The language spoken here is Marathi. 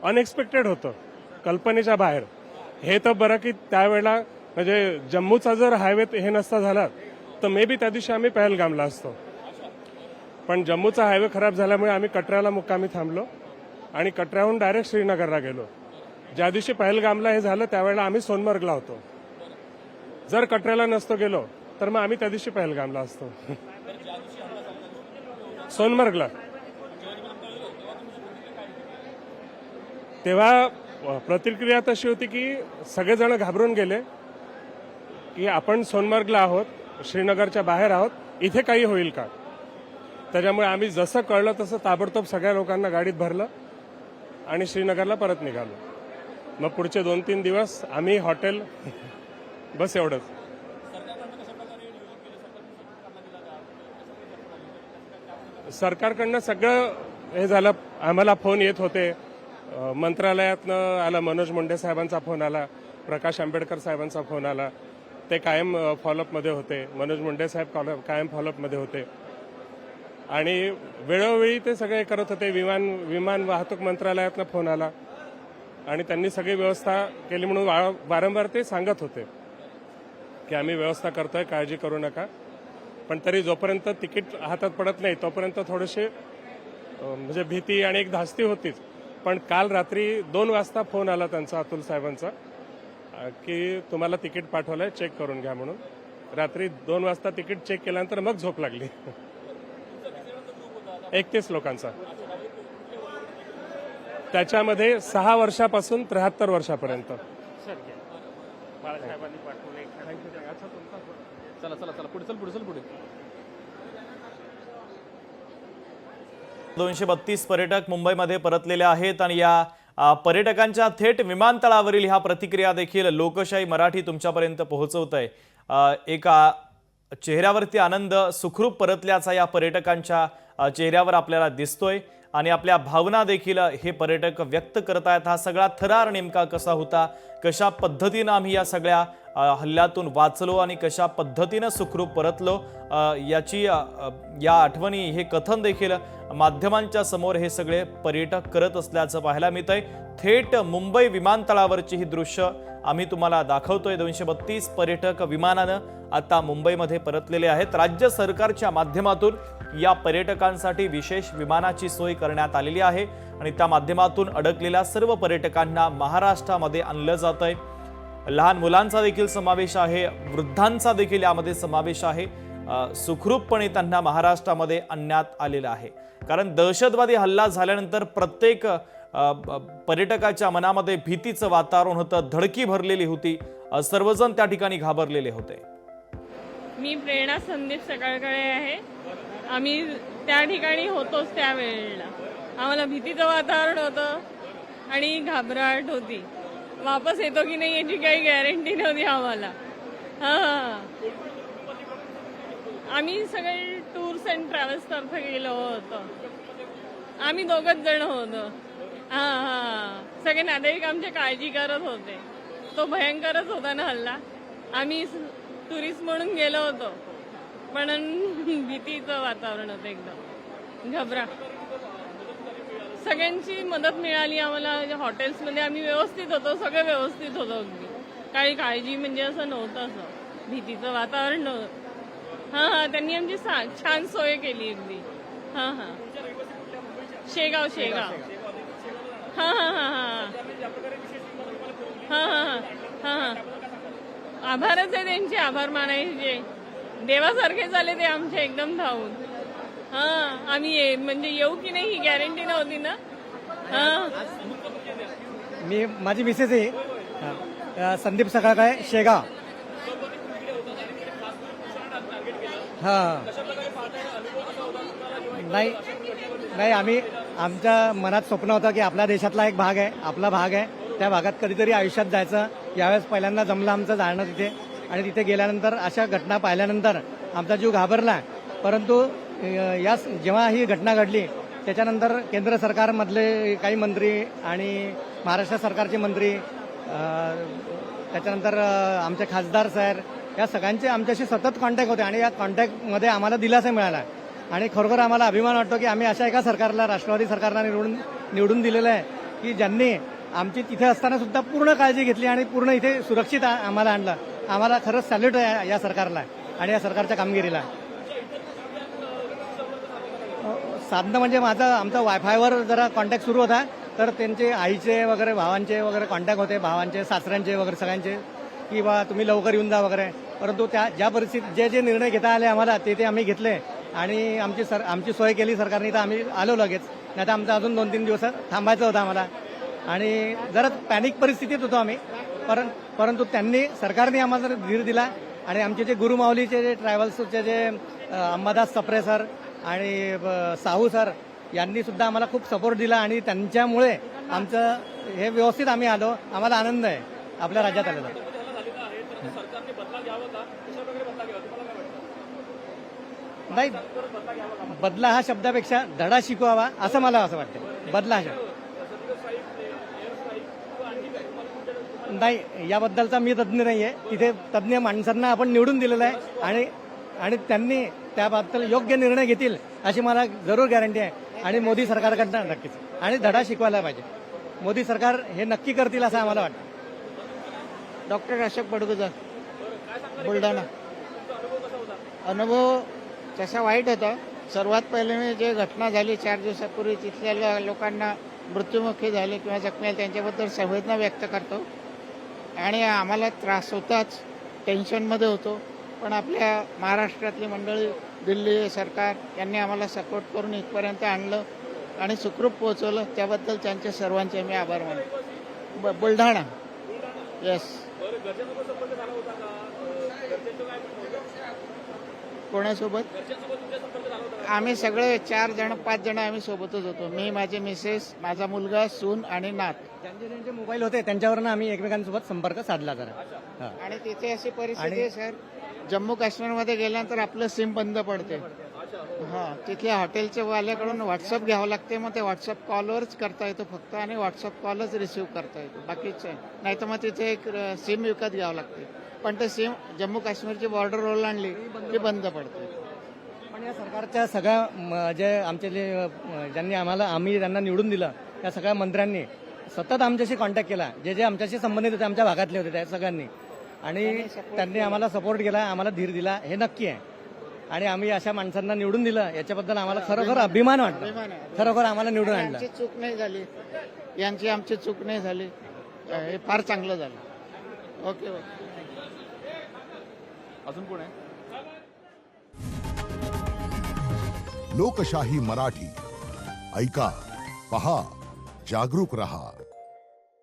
अनएक्सपेक्टेड होतं, कल्पनेच्या बाहेर. हे तर बरं की त्यावेळेला म्हणजे जम्मूचा जर हायवे हे नसता झाला तर मे बी त्या दिवशी आम्ही पहलगामला असतो. पण जम्मूचा हायवे खराब झाल्यामुळे आम्ही कटराला मुक्कामी थांबलो आणि कटराहून डायरेक्ट श्रीनगरला गेलो. ज्या दिवशी पहलगामला हे झालं त्यावेळेला आम्ही सोनमर्गला होतो. जर कटराला नसतो गेलो तर मग आम्ही त्या दिवशी पहलगामला असतो. सोनमर्गला तेव्हा प्रतिक्रिया तशी होती की सगळेजण घाबरून गेले की आपण सोनमर्गला आहोत, श्रीनगरच्या बाहेर आहोत, इथे काही होईल का. त्याच्यामुळे आम्ही जसं कळलं तसं ताबडतोब सगळ्या लोकांना गाडीत भरलं आणि श्रीनगरला परत निघालो. मग पुढचे 2-3 दिवस आम्ही हॉटेल बस एवढंच. सरकारकडनं सगळं हे झालं. आम्हाला फोन येत होते, मंत्रालयातनं आला, मनोज मुंडे साहेबांचा फोन आला, प्रकाश आंबेडकर साहेबांचा फोन आला, ते कायम फॉलोअपमध्ये होते. मनोज मुंडे साहेब कायम फॉलोअपमध्ये होते आणि वेळोवेळी ते सगळे करत होते. विमान वाहतूक मंत्रालयातनं फोन आला आणि त्यांनी सगळी व्यवस्था केली म्हणून वारंवार ते सांगत होते की आम्ही व्यवस्था करतोय, काळजी करू नका. पण तरी जोपर्यंत तिकीट हातात पडत नाही तोपर्यंत थोडेसे म्हणजे भीती आणि एक धास्ती होतीच. पण काल रात्री 2 वाजता फोन आला त्यांचा, अतुल साहेबांचा, की तुम्हाला तिकीट पाठवलंय, चेक करून घ्या म्हणून. रात्री 2 वाजता तिकीट चेक केल्यानंतर मग झोप लागली. 31 लोकांचा, त्याच्यामध्ये 6 वर्षापासून 73 वर्षापर्यंत. चला चला चला पुढे चल पुढे चल पुढे. 232 पर्यटक मुंबईमध्ये परतलेले आहेत आणि या पर्यटकांच्या थेट विमानतळावरील ह्या प्रतिक्रिया देखील लोकशाही मराठी तुमच्यापर्यंत पोहोचवत आहे. एका चेहऱ्यावरती आनंद, सुखरूप परतल्याचा या पर्यटकांच्या चेहऱ्यावर आपल्याला दिसतोय आणि आपल्या भावना देखील हे पर्यटक व्यक्त करत आहेत. हा सगळा थरार नेमका कसा होता, कशा पद्धतीनं आम्ही या सगळ्या हल्ल्यातून वाचलो आणि कशा पद्धतीनं सुखरूप परतलो याची या आठवणी, हे कथन देखील माध्यमांच्या समोर हे सगळे पर्यटक करत असल्याचं पाहायला मिळतंय. थेट मुंबई विमानतळावरची ही दृश्य आम्ही तुम्हाला दाखवतोय. 232 पर्यटक विमानानं आता मुंबईमध्ये परतलेले आहेत. राज्य सरकारच्या माध्यमातून या पर्यटकांसाठी विशेष विमानाची सोय करण्यात आलेली आहे आणि त्या माध्यमातून अडकलेल्या सर्व पर्यटकांना महाराष्ट्रामध्ये आणलं जातंय. लहान मुलांचा देखील समावेश आहे, वृद्धांचा देखील यामध्ये समावेश आहे. सुखरूपपणे त्यांना महाराष्ट्रामध्ये आणण्यात आलेलं आहे. कारण दहशतवादी हल्ला झाल्यानंतर प्रत्येक पर्यटकाच्या मनामध्ये भीतीचं वातावरण होतं, धडकी भरलेली होती, सर्वजण त्या ठिकाणी घाबरलेले होते. मी प्रेरणा संदीप सकाळकडे आहे. आम्ही त्या ठिकाणी होतोच त्यावेळेला. आम्हाला भीतीचं वातावरण होतं आणि घाबरट होती. वापस येतो की नाही याची काही गॅरंटी नव्हती आम्हाला. आम्ही सगळे टूर्स अँड ट्रॅव्हल्स तर्फे गेलो होतो. आम्ही 2घच जण होतो. सगळे नातेवाईक आमची काळजी करत होते. तो भयंकरच होता ना हल्ला. आम्ही टुरिस्ट म्हणून गेलो होतो पण भीतीचं वातावरण होतं, एकदम घबरा. सगळ्यांची मदत मिळाली आम्हाला. हॉटेल्समध्ये आम्ही व्यवस्थित होतो, सगळं व्यवस्थित होतं. अगदी काही काळजी म्हणजे असं नव्हतं, असं भीतीचं वातावरण नव्हतं. त्यांनी आमची छान सोय केली अगदी. शेगाव. आभारच आहे त्यांचे, आभार मानायचे. देवासारखे झाले ते आमचे एकदम धावून. आम्ही म्हणजे येऊ की नाही ही गॅरंटी नव्हती ना. मी, माझी मिसेस आहे संदीप सकाळकाय, शेगाव. नाही आम्ही, आमच्या मनात स्वप्न होतं की आपल्या देशातला एक भाग आहे, आपला भाग आहे, त्या भागात कधीतरी आयुष्यात जायचं. यावेळेस पहिल्यांदा जमलं आमचं जाणं तिथे आणि तिथे गेल्यानंतर अशा घटना पाहिल्यानंतर आमचा जीव घाबरला. परंतु या जेव्हा ही घटना घडली त्याच्यानंतर केंद्र सरकारमधले काही मंत्री आणि महाराष्ट्र सरकारचे मंत्री, त्याच्यानंतर आमचे खासदार सर, या सगळ्यांचे आमच्याशी सतत कॉन्टॅक्ट होते आणि या कॉन्टॅक्टमध्ये आम्हाला दिलासा मिळाला आणि खरोखर आम्हाला अभिमान वाटतो की आम्ही अशा एका सरकारला, राष्ट्रवादी सरकारला निवडून दिलेलं आहे की ज्यांनी आमची तिथे असताना सुद्धा पूर्ण काळजी घेतली आणि पूर्ण इथे सुरक्षित आम्हाला आणलं. आम्हाला खरंच सॅल्यूट आहे या सरकारला आणि या सरकारच्या कामगिरीला. साधनं म्हणजे आमचा वायफायवर जरा कॉन्टॅक्ट सुरू होता, तर त्यांचे आईचे वगैरे भावांचे वगैरे कॉन्टॅक्ट होते, भावांचे सासऱ्यांचे वगैरे सगळ्यांचे, की बा तुम्ही लवकर येऊन जा वगैरे. परंतु ज्या परिस्थितीत जे निर्णय घेता आले आम्हाला ते आम्ही घेतले आणि आमची सोय केली सरकारने, तर आम्ही आलो लगेच. नाही तर आमचं अजून 2-3 दिवस थांबायचं होतं आम्हाला आणि जरा पॅनिक परिस्थितीत होतो आम्ही. परंतु सरकारने आम्हाला धीर दिला आणि आमचे जे गुरुमाऊलीचे जे ट्रॅव्हल्सचे जे अंबादास सप्रे सर आणि साहू सर यांनी सुद्धा आम्हाला खूप सपोर्ट दिला आणि त्यांच्यामुळे आमचं हे व्यवस्थित आम्ही आलो. आम्हाला आनंद आहे आपल्या राज्यात आलेला. नाही, बदला हा शब्दापेक्षा धडा शिकवावा असं मला असं वाटतं. बदला हा शब्द नाही, याबद्दलचा मी तज्ज्ञ नाही आहे. तिथे तज्ज्ञ माणसांना आपण निवडून दिलेलं आहे आणि त्यांनी त्याबद्दल योग्य निर्णय घेतील अशी मला जरूर गॅरंटी आहे. आणि मोदी सरकारकडनं नक्कीच आणि धडा शिकवायला पाहिजे. मोदी सरकार हे नक्की करतील असं आम्हाला वाटतं. डॉक्टर अशोक बडगुजर, बुलढाणा. अनुभव तसा वाईट होता. सर्वात पहिले मी जे घटना झाली 4 दिवसापूर्वी, तिथल्या लोकांना मृत्युमुखी झाले किंवा जखमी झाले त्यांच्याबद्दल संवेदना व्यक्त करतो. आणि आम्हाला त्रास होताच, टेन्शनमध्ये होतो. पण आपल्या महाराष्ट्रातली मंडळी, दिल्ली सरकार यांनी आम्हाला सपोर्ट करून इथपर्यंत आणलं आणि सुखरूप पोहोचवलं. त्याबद्दल त्यांचे सर्वांचे मी आभार मानतो. बुलढाणा. येस. कोणासोबत? आम्ही सगळे 4 जण 5 जण आम्ही सोबतच होतो. मी, माझे मिसेस, माझा मुलगा, सून आणि नात. ज्यांचे मोबाईल होते त्यांच्यावरनं आम्ही एकमेकांसोबत संपर्क साधला जरा. आणि तिथे अशी परिस्थिती आहे सर, जम्मू काश्मीरमध्ये गेल्यानंतर आपलं सिम बंद पडते. हां, तिथल्या हॉटेलच्या वाल्याकडून व्हॉट्सअप घ्यावं लागते. मग ते व्हॉट्सअप कॉलवरच करता येतो फक्त आणि व्हॉट्सअप कॉलच रिसिव्ह करता येतो, बाकीचं नाही. तर मग तिथे एक सिम विकत घ्यावं लागते. पण ते सिम जम्मू काश्मीरची बॉर्डर ओलांडली की बंद पडते. पण या सरकारच्या सगळ्या जे आमचे ज्यांनी आम्ही त्यांना निवडून दिलं त्या सगळ्या मंत्र्यांनी सतत आमच्याशी कॉन्टॅक्ट केला. जे आमच्याशी संबंधित होते, आमच्या भागातले होते त्या सगळ्यांनी, आणि त्यांनी आम्हाला सपोर्ट केला, आम्हाला धीर दिला, हे नक्की आहे. आणि आम्ही अशा माणसांना निवडून दिलं याच्याबद्दल आम्हाला खरोखर अभिमान वाटतो. खरोखर आम्हाला निवडून आणलं. आमची चूक नाही झाली, आमची चूक नाही झाली. हे फार चांगलं झालं. ओके. अजून कोण आहे? लोकशाही मराठी ऐका, पहा, जागरूक रहा.